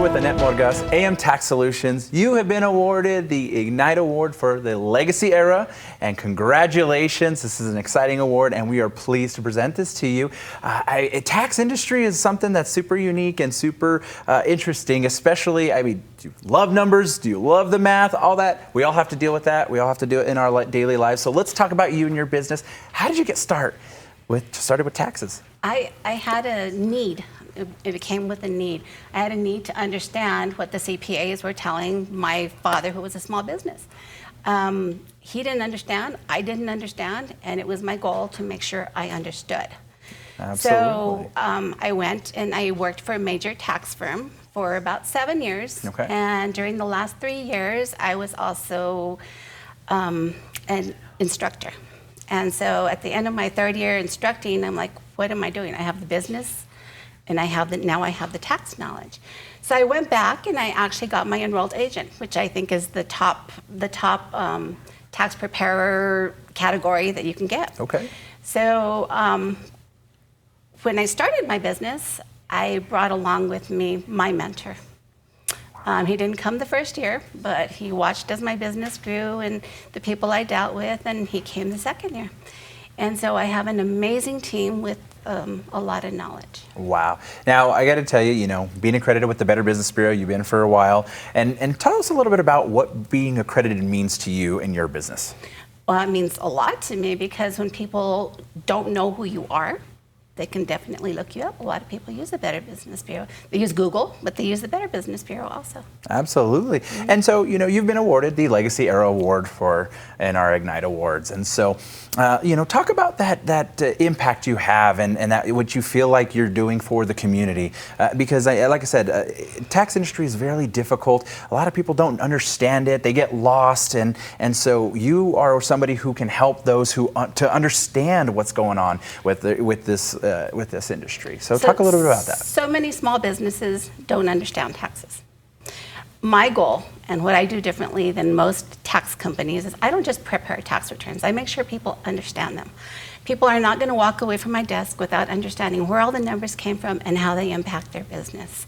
with Annette Morgas, AM Tax Solutions. You have been awarded the Ignite Award for the Legacy Era, and congratulations. This is an exciting award, and we are pleased to present this to you. Tax industry is something that's super unique and super interesting, especially, I mean, do you love numbers? Do you love the math? All that. We all have to deal with that. We all have to do it in our daily lives. So let's talk about you and your business. How did you get started with taxes? I had a need. It came with a need. I had a need to understand what the CPAs were telling my father, who was a small business. He didn't understand, I didn't understand, and it was my goal to make sure I understood. Absolutely. So I went and I worked for a major tax firm for about 7 years. Okay. And during the last 3 years, I was also an instructor. And so at the end of my third year instructing, I'm like, what am I doing? I have the business, and now I have the tax knowledge. So I went back and I actually got my enrolled agent, which I think is the top tax preparer category that you can get. Okay. So when I started my business, I brought along with me my mentor. He didn't come the first year, but he watched as my business grew and the people I dealt with, and he came the second year. And so I have an amazing team with a lot of knowledge. Wow. Now, I got to tell you, being accredited with the Better Business Bureau, you've been for a while, and tell us a little bit about what being accredited means to you and your business. Well, it means a lot to me because when people don't know who you are, they can definitely look you up. A lot of people use the Better Business Bureau. They use Google, but they use the Better Business Bureau also. Absolutely. Mm-hmm. And so, you've been awarded the Legacy Era Award in our Ignite Awards. And so, talk about that impact you have and that what you feel like you're doing for the community. Because, like I said, tax industry is very difficult. A lot of people don't understand it. They get lost. And so you are somebody who can help those who to understand what's going on with this industry. So talk a little bit about that. So many small businesses don't understand taxes. My goal, and what I do differently than most tax companies, is I don't just prepare tax returns. I make sure people understand them. People are not going to walk away from my desk without understanding where all the numbers came from and how they impact their business.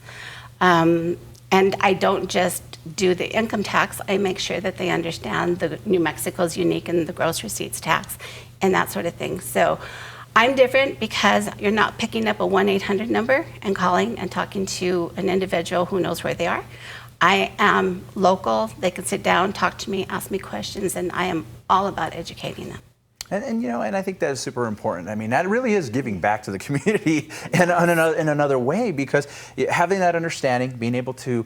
And I don't just do the income tax. I make sure that they understand the New Mexico's unique and the gross receipts tax and that sort of thing. So I'm different because you're not picking up a 1-800 number and calling and talking to an individual who knows where they are. I am local. They can sit down, talk to me, ask me questions, and I am all about educating them. And I think that is super important. I mean, that really is giving back to the community in another way, because having that understanding, being able to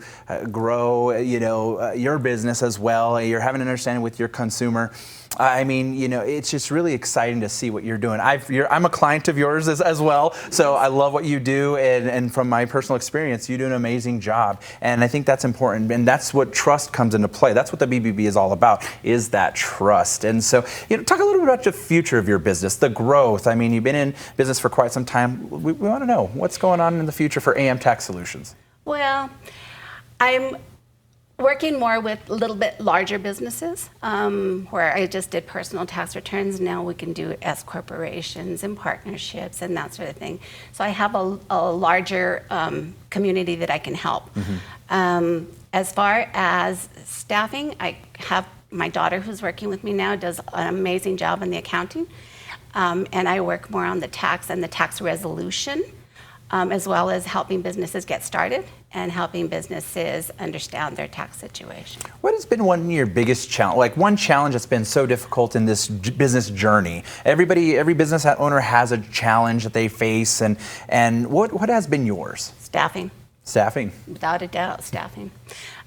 grow, your business as well, you're having an understanding with your consumer. I mean, it's just really exciting to see what you're doing. I'm a client of yours as well, so I love what you do, and from my personal experience, you do an amazing job. And I think that's important, and that's what trust comes into play. That's what the BBB is all about, is that trust. And so, talk a little bit about the future of your business, the growth. I mean, you've been in business for quite some time. We want to know what's going on in the future for AM Tax Solutions. Well, I'm working more with a little bit larger businesses, where I just did personal tax returns. Now we can do S corporations and partnerships and that sort of thing. So I have a larger community that I can help. Mm-hmm. As far as staffing, I have my daughter who's working with me now, does an amazing job in the accounting. And I work more on the tax and the tax resolution, as well as helping businesses get started and helping businesses understand their tax situation. What has been one of your biggest challenge, like one challenge that's been so difficult in this business journey? Every business owner has a challenge that they face, and what has been yours? Staffing. Staffing. Without a doubt, staffing.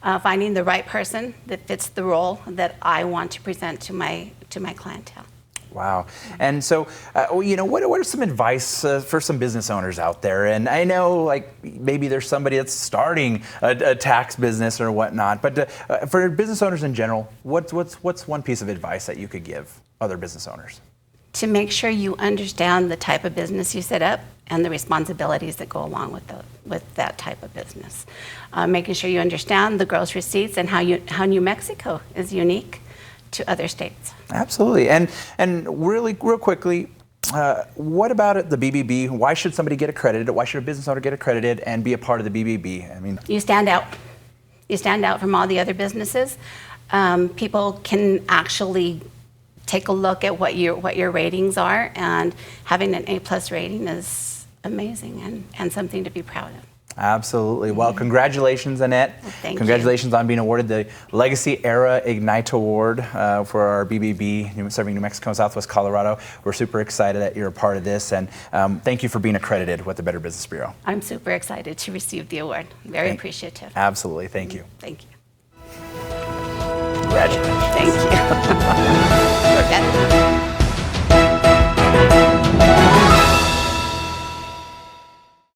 Finding the right person that fits the role that I want to present to my clientele. Wow. And so, what are some advice for some business owners out there? And I know, like, maybe there's somebody that's starting a tax business or whatnot, but for business owners in general, what's one piece of advice that you could give other business owners? To make sure you understand the type of business you set up and the responsibilities that go along with that type of business. Making sure you understand the gross receipts and how New Mexico is unique to other states. Absolutely. And really, real quickly, What about at the BBB? Why should somebody get accredited? Why should a business owner get accredited and be a part of the BBB? I mean, you stand out. You stand out from all the other businesses. People can actually take a look at what your ratings are, and having an A+ rating is amazing and something to be proud of. Absolutely. Well, congratulations, Annette. Well, thank congratulations on being awarded the Legacy Era Ignite Award for our BBB, serving New Mexico and Southwest Colorado. We're super excited that you're a part of this, and thank you for being accredited with the Better Business Bureau. I'm super excited to receive the award. Very appreciative. Absolutely. Thank you. Thank you. Congratulations. Thank you.